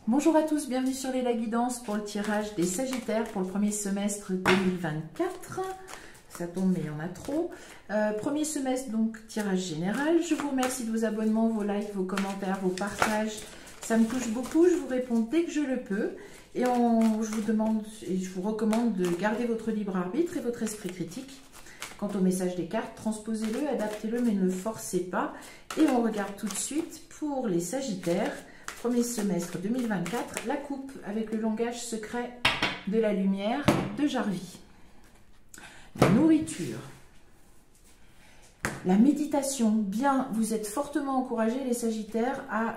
Bonjour à tous, bienvenue sur les La Guidance pour le tirage des Sagittaires pour le premier semestre 2024. Ça tombe mais il y en a trop. Premier semestre donc tirage général. Je vous remercie de vos abonnements, vos likes, vos commentaires, vos partages. Ça me touche beaucoup, je vous réponds dès que je le peux. Et je vous demande et je vous recommande de garder votre libre arbitre et votre esprit critique. Quant au message des cartes, transposez-le, adaptez-le, mais ne le forcez pas. Et on regarde tout de suite pour les Sagittaires. Premier semestre 2024, la coupe avec le langage secret de la lumière de Jarvis. La nourriture. La méditation. Bien, vous êtes fortement encouragés, les Sagittaires, à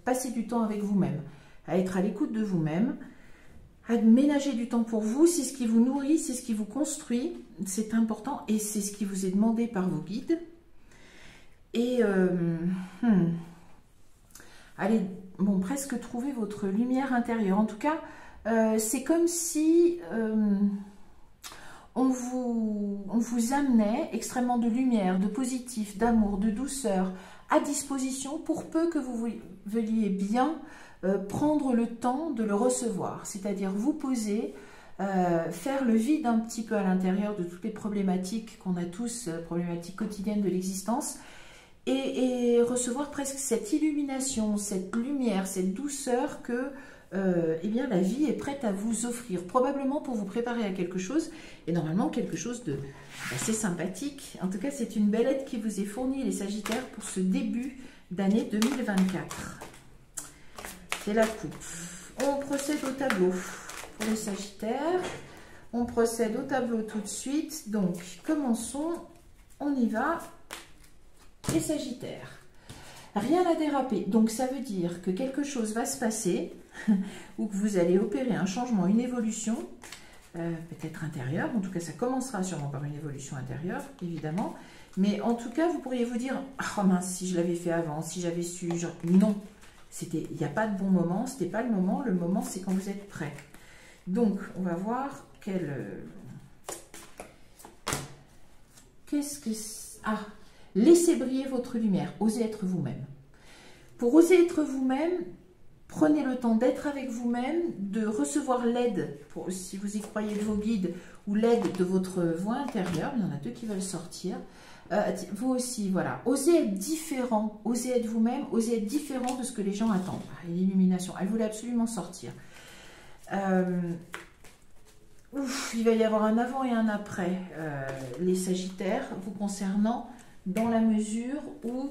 passer du temps avec vous-même, à être à l'écoute de vous-même, à ménager du temps pour vous. C'est ce qui vous nourrit, c'est ce qui vous construit. C'est important et c'est ce qui vous est demandé par vos guides. Et allez, bon, presque trouver votre lumière intérieure. En tout cas, c'est comme si on vous amenait extrêmement de lumière, de positif, d'amour, de douceur à disposition pour peu que vous veuilliez bien prendre le temps de le recevoir. C'est-à-dire vous poser, faire le vide un petit peu à l'intérieur de toutes les problématiques qu'on a tous, problématiques quotidiennes de l'existence, et recevoir presque cette illumination, cette lumière, cette douceur que eh bien, la vie est prête à vous offrir, probablement pour vous préparer à quelque chose, et normalement quelque chose d'assez sympathique. En tout cas, c'est une belle aide qui vous est fournie, les Sagittaires, pour ce début d'année 2024. C'est la coupe. On procède au tableau pour les Sagittaires. On procède au tableau tout de suite. Donc, commençons. On y va. Les Sagittaires, rien à déraper, donc ça veut dire que quelque chose va se passer ou que vous allez opérer un changement, une évolution, peut-être intérieure, en tout cas ça commencera sûrement par une évolution intérieure, évidemment, mais en tout cas vous pourriez vous dire, oh mince, si je l'avais fait avant, si j'avais su, genre, non, il n'y a pas de bon moment, c'était pas le moment c'est quand vous êtes prêt. Donc on va voir qu'est-ce que... Ah, laissez briller votre lumière, osez être vous-même. Pour oser être vous-même, prenez le temps d'être avec vous-même, de recevoir l'aide, si vous y croyez, de vos guides, ou l'aide de votre voix intérieure. Il y en a deux qui veulent sortir. Vous aussi, voilà. Osez être différent, osez être vous-même, osez être différent de ce que les gens attendent. L'illumination, elle voulait absolument sortir. Il va y avoir un avant et un après, les Sagittaires, vous concernant, dans la mesure où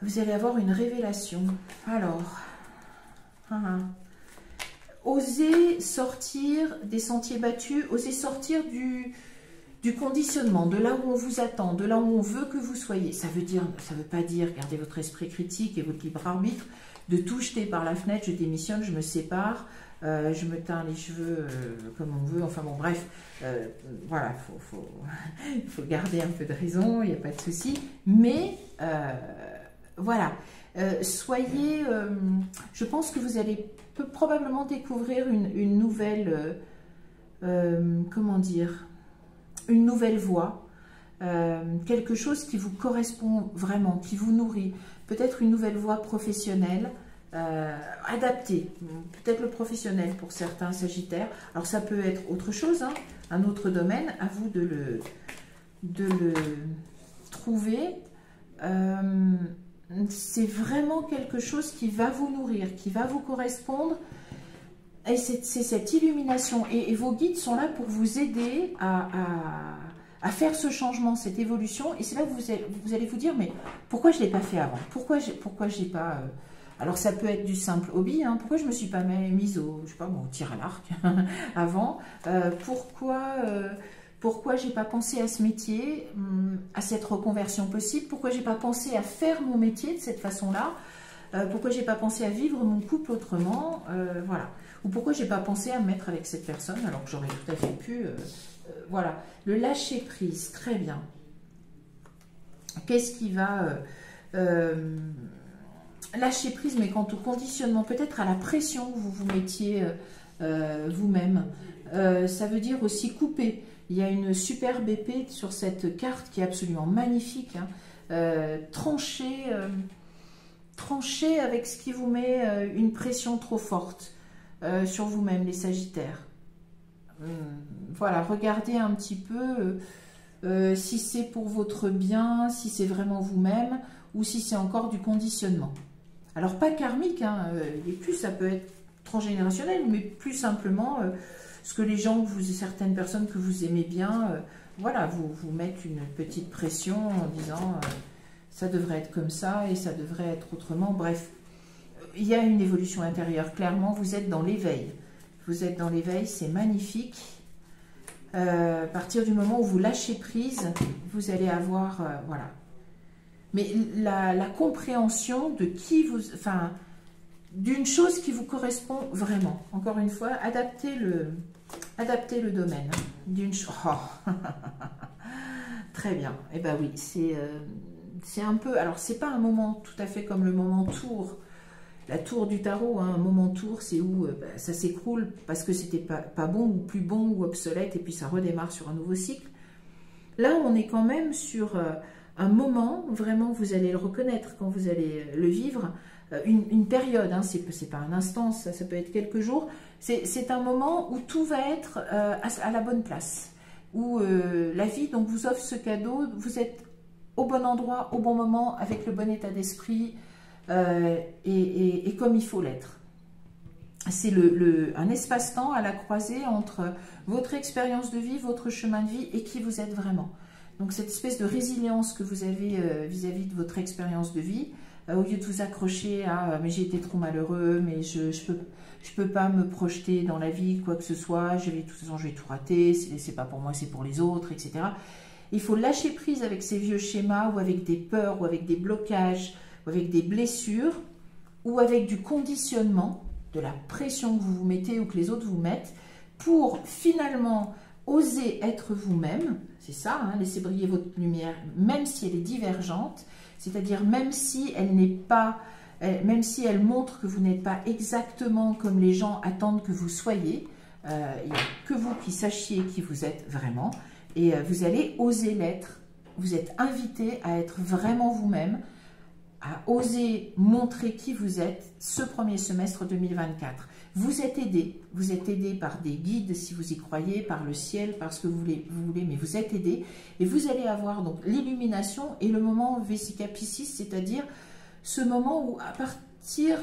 vous allez avoir une révélation. Alors, osez sortir des sentiers battus, osez sortir du conditionnement, de là où on vous attend, de là où on veut que vous soyez. Ça veut pas dire, gardez votre esprit critique et votre libre arbitre, de tout jeter par la fenêtre, je démissionne, je me sépare, je me teins les cheveux comme on veut, enfin bon bref, voilà, il faut garder un peu de raison, il n'y a pas de souci, mais voilà, soyez, je pense que vous allez probablement découvrir une nouvelle, comment dire, une nouvelle voie, quelque chose qui vous correspond vraiment, qui vous nourrit, peut-être une nouvelle voie professionnelle, adaptée, peut-être le professionnel pour certains Sagittaires. Alors ça peut être autre chose, hein, un autre domaine, à vous de le trouver. C'est vraiment quelque chose qui va vous nourrir, qui va vous correspondre. Et c'est cette illumination. Et vos guides sont là pour vous aider à faire ce changement, cette évolution. Et c'est là que vous allez vous dire, mais pourquoi je ne l'ai pas fait avant? Pourquoi je n'ai pas... Alors ça peut être du simple hobby, hein. Pourquoi je ne me suis pas mise au tir à l'arc avant? Pourquoi je n'ai pas pensé à ce métier, à cette reconversion possible? Pourquoi je n'ai pas pensé à faire mon métier de cette façon-là? Pourquoi je n'ai pas pensé à vivre mon couple autrement? Voilà. Ou pourquoi je n'ai pas pensé à me mettre avec cette personne alors que j'aurais tout à fait pu... voilà. Le lâcher prise, très bien. Qu'est-ce qui va... lâcher prise, mais quant au conditionnement, peut-être à la pression que vous vous mettiez vous-même. Ça veut dire aussi couper. Il y a une superbe épée sur cette carte qui est absolument magnifique. Hein. Trancher tranchez avec ce qui vous met une pression trop forte sur vous-même, les Sagittaires. Voilà, regardez un petit peu si c'est pour votre bien, si c'est vraiment vous-même, ou si c'est encore du conditionnement. Alors pas karmique, hein, et plus ça peut être transgénérationnel, mais plus simplement ce que les gens, certaines personnes que vous aimez bien, voilà, vous mettent une petite pression en disant ça devrait être comme ça et ça devrait être autrement. Bref, il y a une évolution intérieure. Clairement, vous êtes dans l'éveil. Vous êtes dans l'éveil, c'est magnifique. À partir du moment où vous lâchez prise, vous allez avoir, voilà. Mais la compréhension de qui vous, enfin, d'une chose qui vous correspond vraiment. Encore une fois, adaptez le domaine. D'une chose. Oh. Très bien. Eh ben oui, c'est un peu. Alors, c'est pas un moment tout à fait comme le moment tour. La tour du tarot, hein, un moment tour, c'est où ça s'écroule parce que c'était pas bon ou plus bon ou obsolète et puis ça redémarre sur un nouveau cycle. Là, on est quand même sur un moment, vraiment, vous allez le reconnaître quand vous allez le vivre, une période, hein, c'est pas un instant, ça peut être quelques jours, c'est un moment où tout va être à la bonne place, où la vie donc vous offre ce cadeau, vous êtes au bon endroit, au bon moment, avec le bon état d'esprit, et comme il faut l'être. C'est un espace-temps à la croisée entre votre expérience de vie, votre chemin de vie et qui vous êtes vraiment. Donc cette espèce de résilience que vous avez vis-à-vis de votre expérience de vie, au lieu de vous accrocher à mais j'ai été trop malheureux, mais je peux pas me projeter dans la vie, quoi que ce soit, de toute façon je vais tout rater, c'est pas pour moi, c'est pour les autres, etc. Il faut lâcher prise avec ces vieux schémas ou avec des peurs ou avec des blocages, ou avec des blessures, ou avec du conditionnement, de la pression que vous vous mettez ou que les autres vous mettent, pour finalement oser être vous-même, c'est ça, hein, laissez briller votre lumière, même si elle est divergente, c'est-à-dire même si elle n'est pas, même si elle montre que vous n'êtes pas exactement comme les gens attendent que vous soyez, il n'y a que vous qui sachiez qui vous êtes vraiment, et vous allez oser l'être, vous êtes invité à être vraiment vous-même, à oser montrer qui vous êtes ce premier semestre 2024. Vous êtes aidé par des guides si vous y croyez, par le ciel, par ce que vous voulez, mais vous êtes aidé et vous allez avoir donc l'illumination et le moment Vesica Piscis, c'est-à-dire ce moment où à partir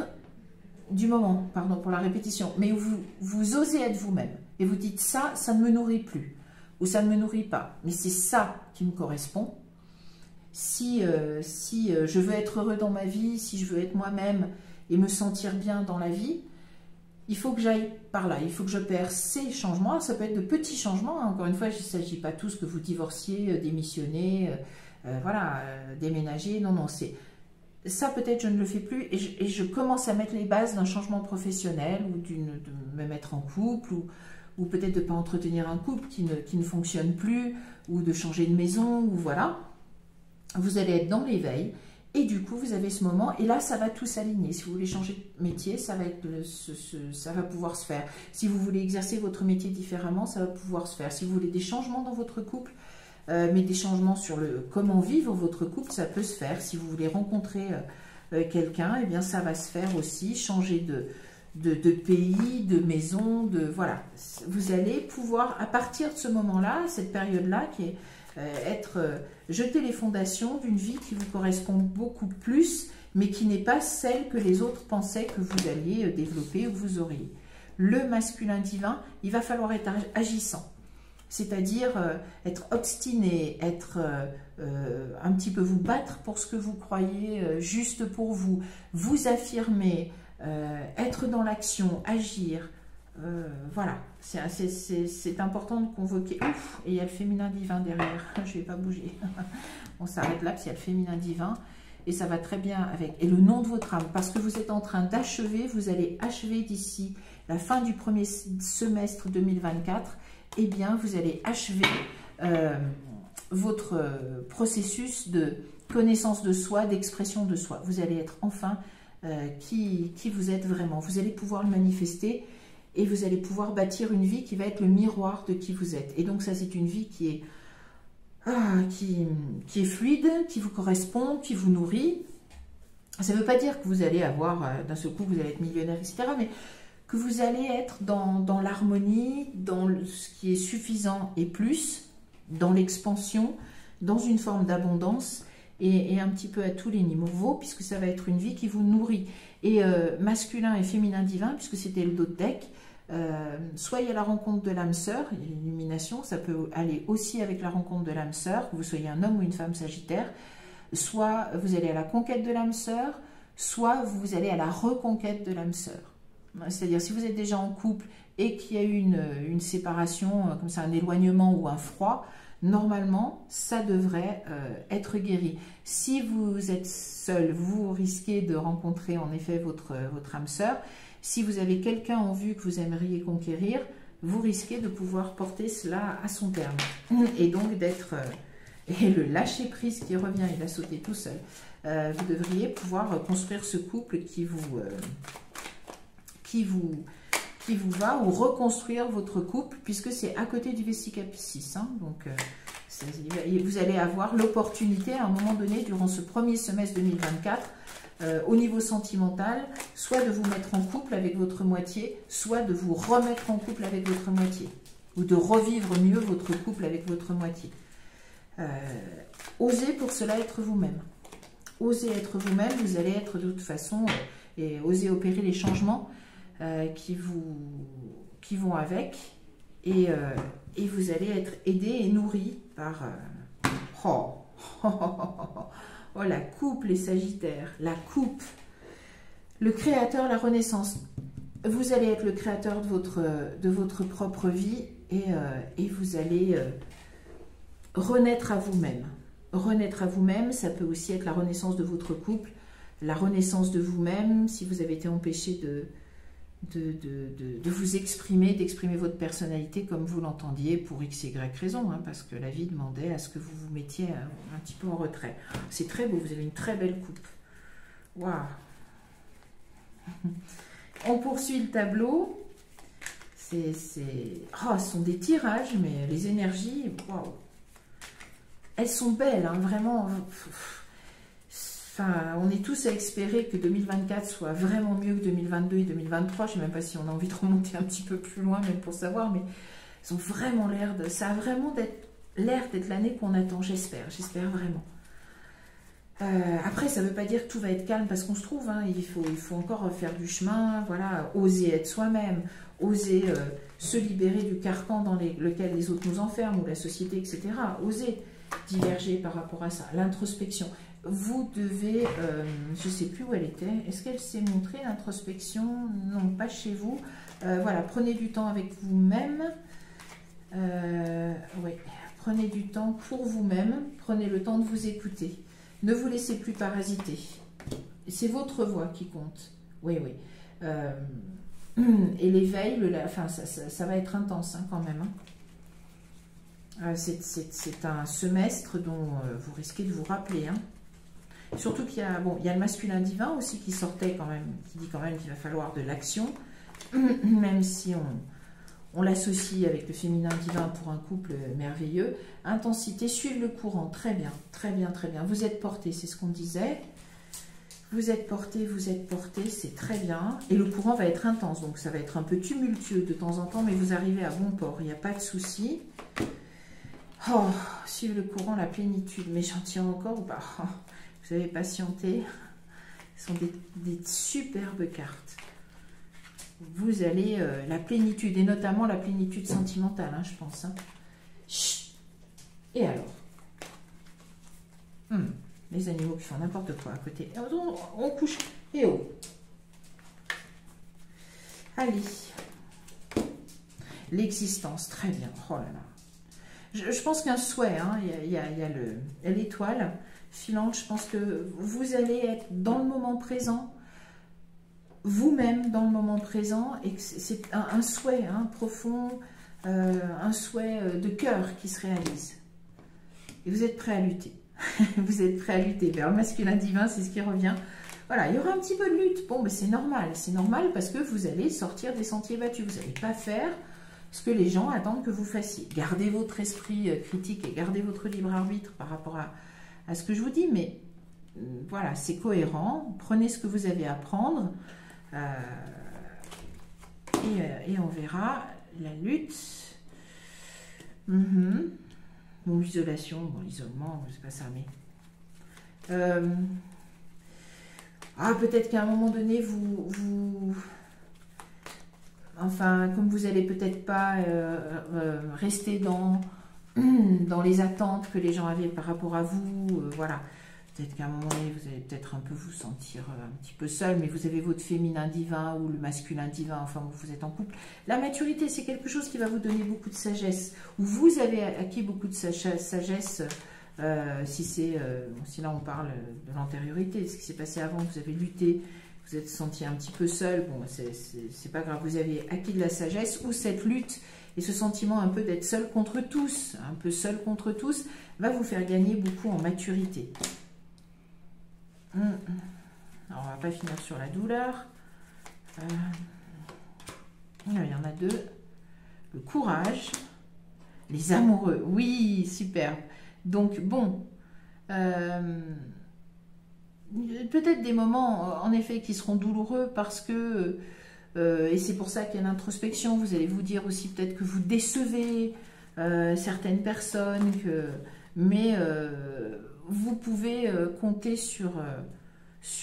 du moment, pardon pour la répétition, mais où vous osez être vous-même et vous dites ça ne me nourrit plus ou ça ne me nourrit pas, mais c'est ça qui me correspond. Si je veux être heureux dans ma vie, si je veux être moi-même et me sentir bien dans la vie, il faut que j'aille par là, il faut que je perce ces changements. Ça peut être de petits changements, hein. Encore une fois, il ne s'agit pas tous que vous divorciez, démissionnez, voilà, déménager. Non, non, c'est ça peut-être je ne le fais plus et je commence à mettre les bases d'un changement professionnel ou de me mettre en couple ou peut-être de ne pas entretenir un couple qui ne fonctionne plus ou de changer de maison ou voilà. Vous allez être dans l'éveil et du coup vous avez ce moment et là ça va tout s'aligner. Si vous voulez changer de métier, ça va pouvoir se faire. Si vous voulez exercer votre métier différemment, ça va pouvoir se faire. Si vous voulez des changements dans votre couple, mais des changements sur comment vivre votre couple, ça peut se faire. Si vous voulez rencontrer quelqu'un, eh bien ça va se faire aussi. Changer de pays, de maison, voilà. Vous allez pouvoir à partir de ce moment-là, cette période-là qui est jeter les fondations d'une vie qui vous correspond beaucoup plus, mais qui n'est pas celle que les autres pensaient que vous alliez développer ou que vous auriez. Le masculin divin, il va falloir être agissant, c'est-à-dire être obstiné, être un petit peu vous battre pour ce que vous croyez juste pour vous, vous affirmer, être dans l'action, agir. Voilà, c'est important de convoquer. Ouf, et il y a le féminin divin derrière. Je ne vais pas bouger. On s'arrête là, parce qu'il y a le féminin divin. Et ça va très bien avec. Et le nom de votre âme, parce que vous êtes en train d'achever, vous allez achever d'ici la fin du premier semestre 2024. Eh bien, vous allez achever votre processus de connaissance de soi, d'expression de soi. Vous allez être enfin qui vous êtes vraiment. Vous allez pouvoir le manifester. Et vous allez pouvoir bâtir une vie qui va être le miroir de qui vous êtes. Et donc ça, c'est une vie qui est fluide, qui vous correspond, qui vous nourrit. Ça ne veut pas dire que vous allez avoir, d'un seul coup, vous allez être millionnaire, etc. Mais que vous allez être dans l'harmonie, dans ce qui est suffisant et plus, dans l'expansion, dans une forme d'abondance et un petit peu à tous les niveaux, puisque ça va être une vie qui vous nourrit. Et masculin et féminin divin, puisque c'était le dos de deck, soyez à la rencontre de l'âme sœur, l'illumination, ça peut aller aussi avec la rencontre de l'âme sœur, que vous soyez un homme ou une femme sagittaire, soit vous allez à la conquête de l'âme sœur, soit vous allez à la reconquête de l'âme sœur. C'est-à-dire, si vous êtes déjà en couple et qu'il y a eu une séparation, comme ça, un éloignement ou un froid, normalement, ça devrait être guéri. Si vous êtes seul, vous risquez de rencontrer en effet votre âme sœur. Si vous avez quelqu'un en vue que vous aimeriez conquérir, vous risquez de pouvoir porter cela à son terme. Et donc d'être... et le lâcher-prise qui revient, il va sauter tout seul. Vous devriez pouvoir construire ce couple qui vous va, ou reconstruire votre couple, puisque c'est à côté du Vesica-Piscis. Hein, donc, vous allez avoir l'opportunité, à un moment donné, durant ce premier semestre 2024, au niveau sentimental, soit de vous mettre en couple avec votre moitié, soit de vous remettre en couple avec votre moitié, ou de revivre mieux votre couple avec votre moitié. Osez pour cela être vous-même. Osez être vous-même, vous allez être de toute façon, et osez opérer les changements qui vont avec, et vous allez être aidé et nourri par la coupe, les sagittaires, la coupe, le créateur, la renaissance. Vous allez être le créateur de votre propre vie, et vous allez renaître à vous-même. Renaître à vous-même, ça peut aussi être la renaissance de votre couple, la renaissance de vous-même, si vous avez été empêché de vous exprimer, d'exprimer votre personnalité comme vous l'entendiez pour x, y raison, hein, parce que la vie demandait à ce que vous vous mettiez un petit peu en retrait. C'est très beau, vous avez une très belle coupe. Waouh! On poursuit le tableau. Ce sont des tirages, mais les énergies, waouh! Elles sont belles, hein, vraiment. Enfin, on est tous à espérer que 2024 soit vraiment mieux que 2022 et 2023. Je ne sais même pas si on a envie de remonter un petit peu plus loin, même pour savoir, mais ils ont vraiment l'air de... Ça a vraiment l'air d'être l'année qu'on attend, j'espère vraiment. Après, ça ne veut pas dire que tout va être calme parce qu'on se trouve, hein, il faut encore faire du chemin, voilà, oser être soi-même, oser se libérer du carcan dans lequel les autres nous enferment, ou la société, etc. Oser diverger par rapport à ça, l'introspection. Vous devez, je ne sais plus où elle était, est-ce qu'elle s'est montrée l'introspection? Non, pas chez vous. Voilà, prenez du temps avec vous-même. Oui, prenez du temps pour vous-même, prenez le temps de vous écouter. Ne vous laissez plus parasiter. C'est votre voix qui compte. Oui, oui. Et l'éveil, enfin, ça va être intense, hein, quand même. Hein. C'est un semestre dont vous risquez de vous rappeler, hein. Surtout qu'il y a, bon, il y a le masculin divin aussi qui sortait quand même, qui dit quand même qu'il va falloir de l'action, même si on l'associe avec le féminin divin pour un couple merveilleux. Intensité, suivre le courant, très bien, très bien, très bien. Vous êtes porté, c'est ce qu'on disait. Vous êtes porté, c'est très bien. Et le courant va être intense, donc ça va être un peu tumultueux de temps en temps, mais vous arrivez à bon port, il n'y a pas de souci. Oh, suivre le courant, la plénitude, mais j'en tiens encore ou pas? Oh, vous avez patienté. Ce sont des superbes cartes. Vous allez, la plénitude, et notamment la plénitude sentimentale, hein, je pense. Hein. Chut. Et alors les animaux qui font n'importe quoi à côté. On couche. Et oh. Allez. L'existence, très bien. Oh là là. Je pense qu'un souhait, hein, il y a l'étoile filante. Je pense que vous allez être dans le moment présent, vous-même dans le moment présent, et c'est un souhait, hein, profond, un souhait de cœur qui se réalise. Et vous êtes prêt à lutter. Vous êtes prêt à lutter vers le masculin divin, c'est ce qui revient. Voilà, il y aura un petit peu de lutte. Bon, mais c'est normal parce que vous allez sortir des sentiers battus. Vous n'allez pas faire ce que les gens attendent que vous fassiez. Gardez votre esprit critique et gardez votre libre arbitre par rapport à ce que je vous dis, mais voilà, c'est cohérent. Prenez ce que vous avez à prendre et on verra la lutte. Bon, l'isolation, bon, l'isolement, c'est pas ça, mais... peut-être qu'à un moment donné, enfin, comme vous n'allez peut-être pas rester dans les attentes que les gens avaient par rapport à vous, voilà. Peut-être qu'à un moment donné, vous allez peut-être un peu vous sentir un petit peu seul, mais vous avez votre féminin divin ou le masculin divin, enfin, vous êtes en couple. La maturité, c'est quelque chose qui va vous donner beaucoup de sagesse, ou vous avez acquis beaucoup de sagesse, si là on parle de l'antériorité, ce qui s'est passé avant, vous avez lutté, vous êtes senti un petit peu seul, bon, c'est pas grave, vous avez acquis de la sagesse, ou cette lutte et ce sentiment un peu d'être seul contre tous, un peu seul contre tous, va vous faire gagner beaucoup en maturité. Alors, on va pas finir sur la douleur. Il y en a deux. Le courage. Les amoureux. Oui, super. Donc, bon. Peut-être des moments, en effet, qui seront douloureux parce que... et c'est pour ça qu'il y a l'introspection. Vous allez vous dire aussi peut-être que vous décevez certaines personnes. Mais... vous pouvez compter sur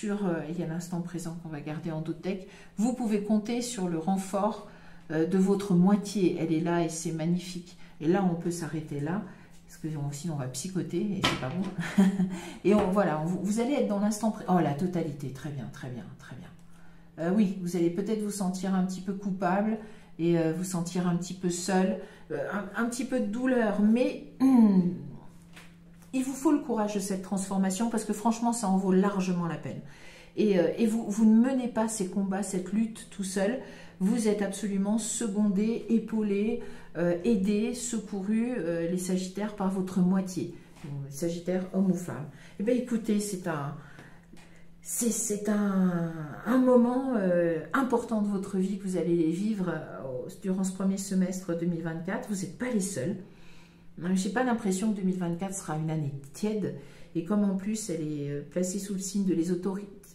il y a l'instant présent qu'on va garder en doTERRA, vous pouvez compter sur le renfort de votre moitié, elle est là et c'est magnifique. Et là, on peut s'arrêter là, parce que sinon on va psychoter et c'est pas bon. Et voilà, vous allez être dans l'instant présent. Oh, la totalité, très bien, très bien, très bien. Oui, vous allez peut-être vous sentir un petit peu coupable et vous sentir un petit peu seul, un petit peu de douleur, mais... il vous faut le courage de cette transformation parce que franchement, ça en vaut largement la peine. Et vous ne menez pas ces combats, cette lutte tout seul. Vous êtes absolument secondé, épaulé, aidé, secouru, les Sagittaires, par votre moitié. Sagittaire, homme ou femme. Eh bien, écoutez, c'est un moment important de votre vie que vous allez vivre durant ce premier semestre 2024. Vous n'êtes pas les seuls. Je n'ai pas l'impression que 2024 sera une année tiède, et comme en plus elle est placée sous le signe de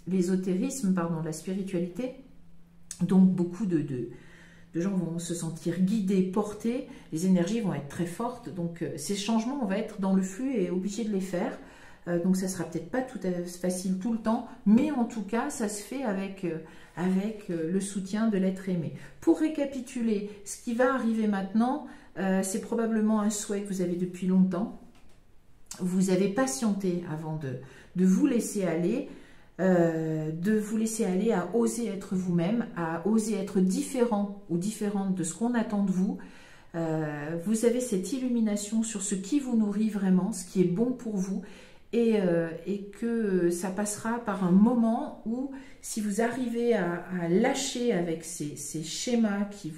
l'ésotérisme, pardon, de la spiritualité, donc beaucoup de gens vont se sentir guidés, portés, les énergies vont être très fortes, donc ces changements, on va être dans le flux et obligé de les faire, donc ça ne sera peut-être pas tout à fait facile tout le temps, mais en tout cas ça se fait avec le soutien de l'être aimé. Pour récapituler, ce qui va arriver maintenant, c'est probablement un souhait que vous avez depuis longtemps. Vous avez patienté avant de vous laisser aller, à oser être vous-même, à oser être différent ou différente de ce qu'on attend de vous. Vous avez cette illumination sur ce qui vous nourrit vraiment, ce qui est bon pour vous, et que ça passera par un moment où, si vous arrivez à lâcher avec ces schémas qui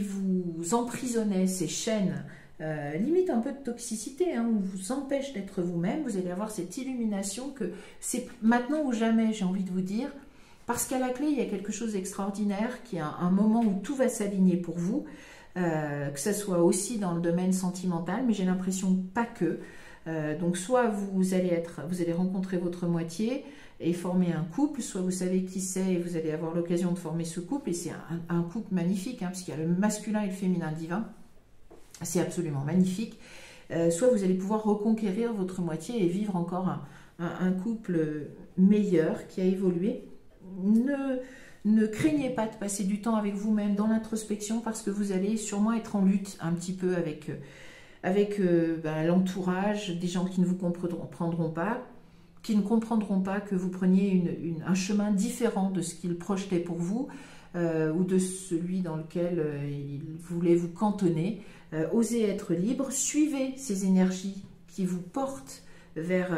vous emprisonnaient, ces chaînes, limite un peu de toxicité, hein, où vous empêche d'être vous-même, vous allez avoir cette illumination que c'est maintenant ou jamais, j'ai envie de vous dire, parce qu'à la clé, il y a quelque chose d'extraordinaire, qui est un moment où tout va s'aligner pour vous, que ce soit aussi dans le domaine sentimental, mais j'ai l'impression pas que. Donc soit vous allez rencontrer votre moitié et former un couple, soit vous savez qui c'est et vous allez avoir l'occasion de former ce couple, et c'est un couple magnifique, hein, puisqu'il y a le masculin et le féminin divin, c'est absolument magnifique. Soit vous allez pouvoir reconquérir votre moitié et vivre encore un couple meilleur qui a évolué. Ne craignez pas de passer du temps avec vous-même dans l'introspection, parce que vous allez sûrement être en lutte un petit peu avec l'entourage, des gens qui ne vous comprendront pas, qui ne comprendront pas que vous preniez un chemin différent de ce qu'ils projetaient pour vous, ou de celui dans lequel ils voulaient vous cantonner. Osez être libre, suivez ces énergies qui vous portent vers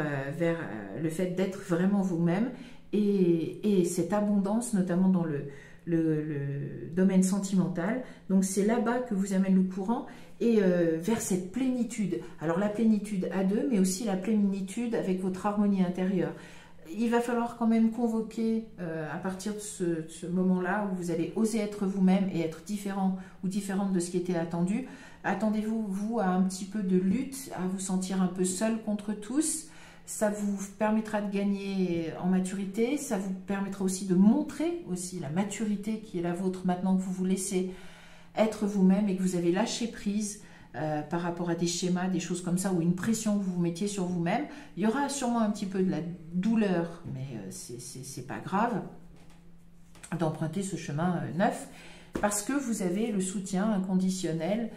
le fait d'être vraiment vous-même, et cette abondance, notamment dans le domaine sentimental. Donc c'est là-bas que vous amène le courant, et vers cette plénitude. Alors la plénitude à deux, mais aussi la plénitude avec votre harmonie intérieure. Il va falloir quand même convoquer à partir de ce moment-là où vous allez oser être vous-même et être différent ou différente de ce qui était attendu. Attendez-vous, vous, à un petit peu de lutte, à vous sentir un peu seul contre tous. Ça vous permettra de gagner en maturité, ça vous permettra aussi de montrer aussi la maturité qui est la vôtre maintenant que vous vous laissez être vous-même et que vous avez lâché prise par rapport à des schémas, des choses comme ça, ou une pression que vous vous mettiez sur vous-même. Il y aura sûrement un petit peu de la douleur, mais c'est pas grave d'emprunter ce chemin neuf, parce que vous avez le soutien inconditionnel,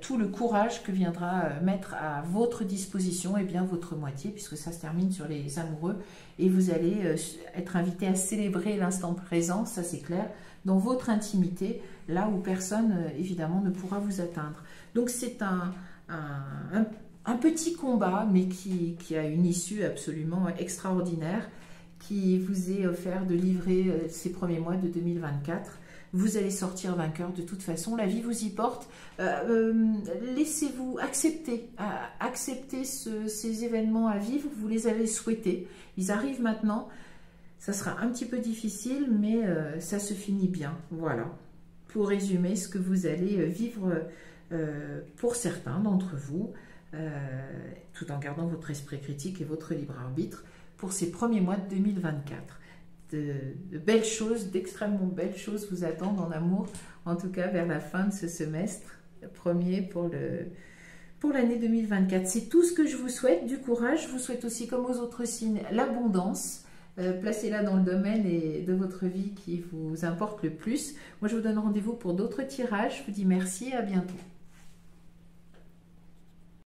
tout le courage que viendra mettre à votre disposition et bien votre moitié, puisque ça se termine sur les amoureux, et vous allez être invité à célébrer l'instant présent, ça c'est clair, dans votre intimité, là où personne évidemment ne pourra vous atteindre. Donc c'est un petit combat, mais qui a une issue absolument extraordinaire, qui vous est offert de livrer ces premiers mois de 2024. Vous allez sortir vainqueur de toute façon, la vie vous y porte. Laissez-vous accepter, ces événements à vivre, vous les avez souhaités. Ils arrivent maintenant, ça sera un petit peu difficile, mais ça se finit bien. Voilà, pour résumer ce que vous allez vivre pour certains d'entre vous, tout en gardant votre esprit critique et votre libre arbitre pour ces premiers mois de 2024. De belles choses, d'extrêmement belles choses vous attendent en amour, en tout cas vers la fin de ce semestre premier pour l'année 2024. C'est tout ce que je vous souhaite, du courage. Je vous souhaite aussi, comme aux autres signes, l'abondance. Placez-la dans le domaine de votre vie qui vous importe le plus. Moi, je vous donne rendez-vous pour d'autres tirages. Je vous dis merci et à bientôt.